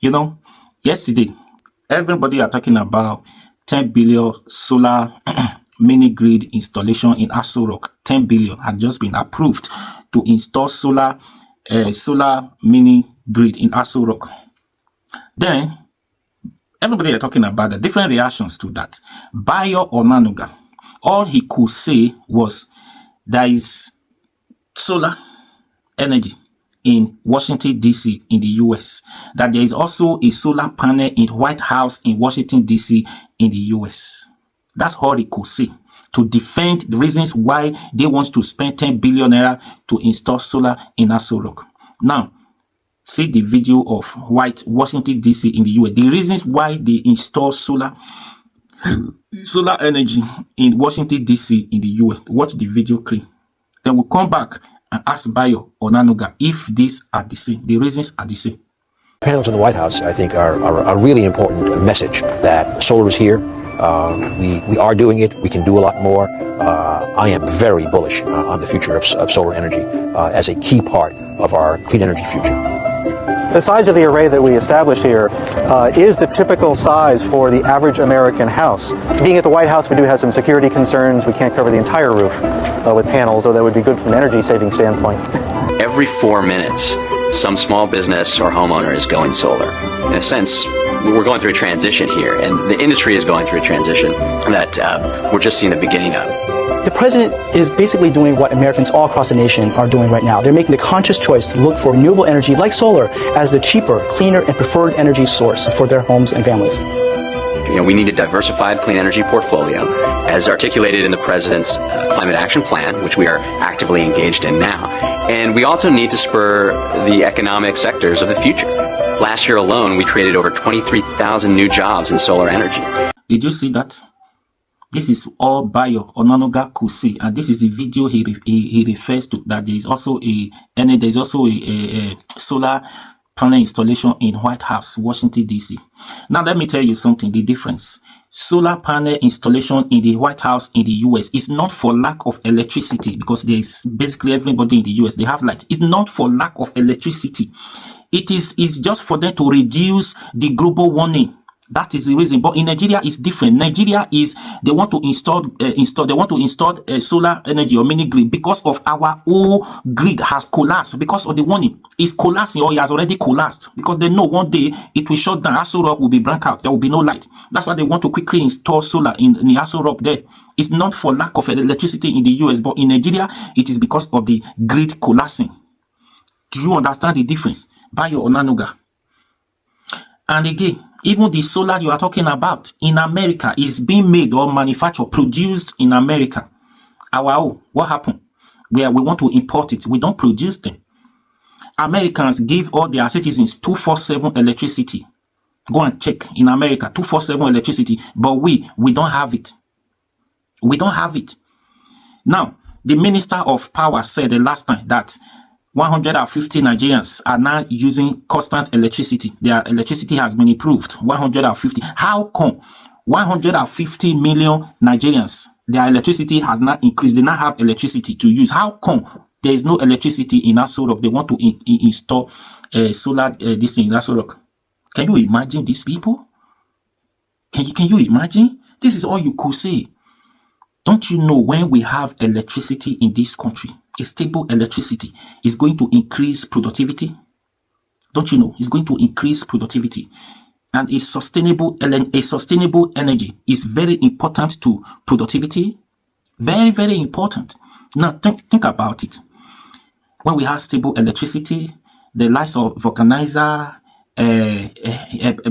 You know, yesterday, everybody are talking about 10 billion solar mini grid installation in Aso Rock. 10 billion had just been approved to install solar mini grid in Aso Rock. Then, everybody are talking about the different reactions to that. Bayo Onanuga, all he could say was there is solar energy in Washington, D.C. in the U.S. That there is also a solar panel in White House in Washington, D.C. in the U.S. That's all he could say to defend the reasons why they want to spend 10 billion naira to install solar in Aso Rock. Now, see the video of Washington, D.C. in the U.S. The reasons why they install solar energy in Washington, D.C. in the U.S. Watch the video clip. Then we'll come back and ask Bayo Onanuga if these are the same. The reasons are the same. Panels in the White House, I think, are a really important message that solar is here. We are doing it. We can do a lot more. I am very bullish on the future of solar energy as a key part of our clean energy future. The size of the array that we established here is the typical size for the average American house. Being at the White House, we do have some security concerns. We can't cover the entire roof with panels, though that would be good from an energy saving standpoint. Every 4 minutes, some small business or homeowner is going solar. In a sense, we're going through a transition here, and the industry is going through a transition that we're just seeing the beginning of. The president is basically doing what Americans all across the nation are doing right now. They're making the conscious choice to look for renewable energy like solar as the cheaper, cleaner, and preferred energy source for their homes and families. We need a diversified clean energy portfolio, as articulated in the president's climate action plan, which we are actively engaged in now. And we also need to spur the economic sectors of the future. Last year alone, we created over 23,000 new jobs in solar energy. Did you see that? This is all Bayo Onanuga could see, and this is a video he refers to, that there is also a solar panel installation in White House, Washington, D.C. Now, let me tell you something, the difference. Solar panel installation in the White House in the U.S. is not for lack of electricity, because there is basically everybody in the U.S., they have light. It's not for lack of electricity. It's just for them to reduce the global warming. That is the reason. But in Nigeria, it's different. Nigeria is, they want to install solar energy or mini grid because of our whole grid has collapsed because of the warning. It's collapsing, or it has already collapsed, because they know one day it will shut down. Aso Rock will be blanked out. There will be no light. That's why they want to quickly install solar in the Aso Rock there. It's not for lack of electricity in the US, but in Nigeria, it is because of the grid collapsing. Do you understand the difference? Bayo Onanuga. And again, even the solar you are talking about in America is being made or manufactured, produced in America. What happened? Where we want to import it, we don't produce them. Americans give all their citizens 24/7 electricity. Go and check in America, 24/7 electricity, but we don't have it. We don't have it. Now, the Minister of Power said the last time that 150 Nigerians are now using constant electricity. Their electricity has been improved. 150. How come 150 million Nigerians, their electricity has not increased? They now have electricity to use. How come there is no electricity in Aso Rock? They want to install solar this thing in Aso Rock. Can you imagine these people? Can you imagine? This is all you could say. Don't you know when we have electricity in this country, a stable electricity is going to increase productivity? Don't you know? It's going to increase productivity. And a sustainable energy is very important to productivity. Very, very important. Now, think about it. When we have stable electricity, the likes of vulcanizer,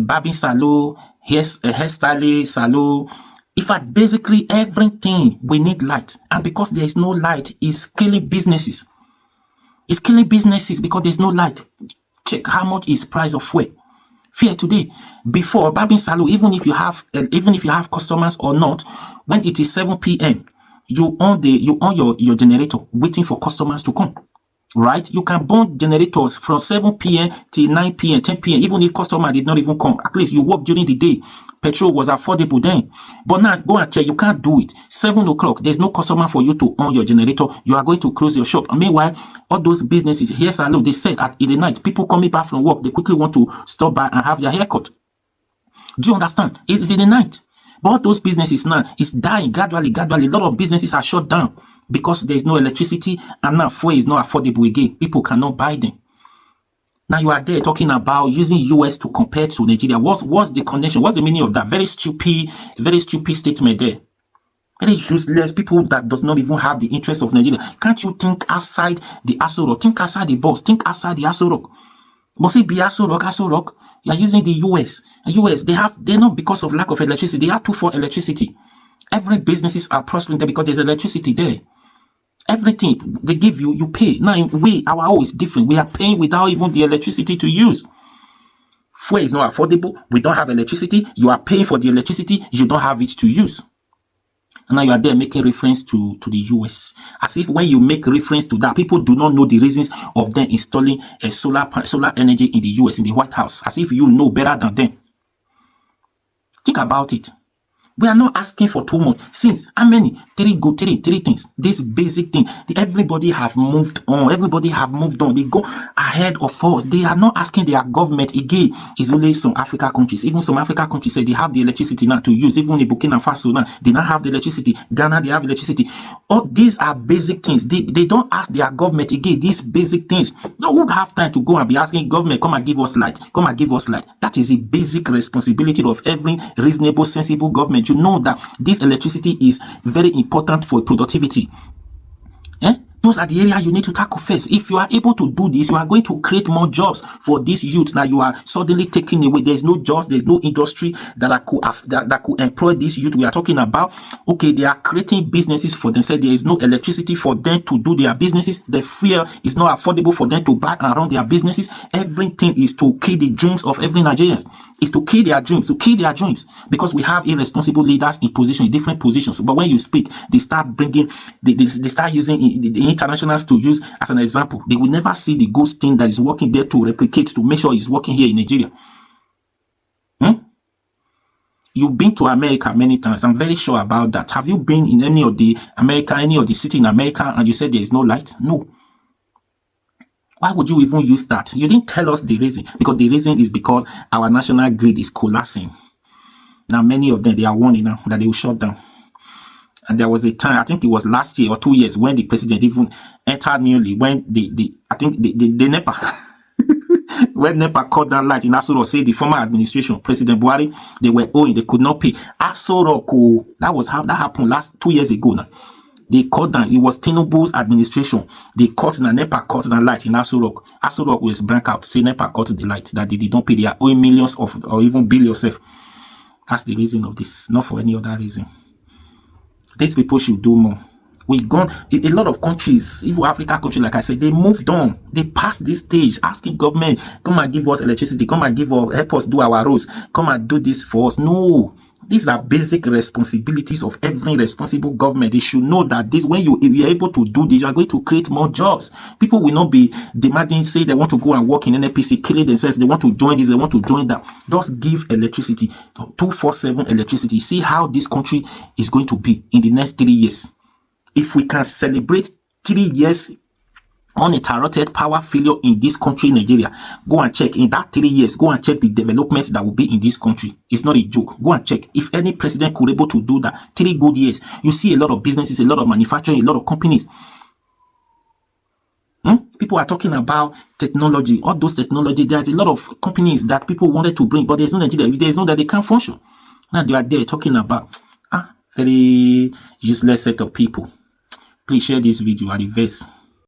barbing salon, hairstyle salon, in fact, basically everything, we need light. And because there is no light, it's killing businesses. It's killing businesses because there's no light. Check how much is price of fuel. Fear today. Before, barbing salon, even if you have customers or not, when it is 7 p.m., you on your generator waiting for customers to come. right? You can burn generators from 7 p.m. till 9 p.m., 10 p.m., even if customer did not even come. At least you work during the day. Petrol was affordable then. But now, go and check. You can't do it. 7 o'clock, there's no customer for you to on your generator. You are going to close your shop. And meanwhile, all those businesses, here, salon, they said in the night, people coming back from work, they quickly want to stop by and have their haircut. Do you understand? It's in the night. But all those businesses now is dying gradually. A lot of businesses are shut down because there is no electricity, and now fuel is not affordable again. People cannot buy them. Now you are there talking about using US to compare to Nigeria. What's the connection? What's the meaning of that? Very stupid statement there. Very useless. People that does not even have the interest of Nigeria. Can't you think outside the Aso Rock? Think outside the box. Think outside the Aso Rock. Must it be Aso Rock? You are using the US. And US, they're not because of lack of electricity. They have to for electricity. Every businesses are prospering there because there's electricity there. Everything they give you, you pay. Now, our own is different. We are paying without even the electricity to use. Fuel is not affordable. We don't have electricity. You are paying for the electricity. You don't have it to use. And now you are there making reference to the US. As if when you make reference to that, people do not know the reasons of them installing a solar energy in the US, in the White House. As if you know better than them. Think about it. We are not asking for too much. Since how many? Three things. This basic thing. Everybody have moved on. They go ahead of us. They are not asking their government again. It's only some African countries. Even some African countries say they have the electricity now to use. Even in Burkina Faso now, they now have the electricity. Ghana, they have electricity. All these are basic things. They don't ask their government again. These basic things. No one have time to go and be asking government, come and give us light. That is a basic responsibility of every reasonable, sensible government. You know that this electricity is very important for productivity. Those are the areas you need to tackle first. If you are able to do this, you are going to create more jobs for these youth. Now you are suddenly taking away. There's no jobs. There's no industry that could employ this youth. We are talking about, okay, they are creating businesses for themselves. There is no electricity for them to do their businesses. The fuel is not affordable for them to buy and run their businesses. Everything is to kill the dreams of every Nigerian. Is to kill their dreams, because we have irresponsible leaders in different positions. But when you speak, they start bringing, they start using the internationals to use as an example. They will never see the good thing that is working there to replicate, to make sure it's working here in Nigeria. You've been to America many times. I'm very sure about that. Have you been in any of the city in America and you said there is no light? No. Why would you even use that? You didn't tell us the reason. Because the reason is because our national grid is collapsing. Now, many of them, they are warning now that they will shut down. And there was a time, I think it was last year or 2 years, when the president even entered newly, when the NEPA, when NEPA called down light in Aso Rock, say the former administration, President Buhari, they were owing, they could not pay. Aso Rock, that happened 2 years ago now. They cut down. It was Tinubu's administration. They cut down, NEPA cut down light in Aso Rock. Aso Rock was blank out. Say NEPA cut the light that they did not pay. They are owing millions or even billions. That's the reason of this, not for any other reason. These people should do more. We've gone, a lot of countries, even African countries, like I said, they moved on. They passed this stage, asking government, come and give us electricity, come and help us do our roads, come and do this for us. No. These are basic responsibilities of every responsible government. They should know that if you're able to do this, you are going to create more jobs. People will not be demanding, say they want to go and work in NNPC, killing themselves. They want to join this, they want to join that. Just give electricity, 247 electricity. See how this country is going to be in the next 3 years. If we can celebrate 3 years uninterrupted power failure in this country, Nigeria, go and check. In that 3 years, go and check the developments that will be in this country. It's not a joke. Go and check. If any president could be able to do that, 3 good years, you see a lot of businesses, a lot of manufacturing, a lot of companies. People are talking about technology, all those technology. There's a lot of companies that people wanted to bring, but there's no Nigeria. If there's no that, they can't function. Now they are there talking about very useless set of people. Please share this video at the verse.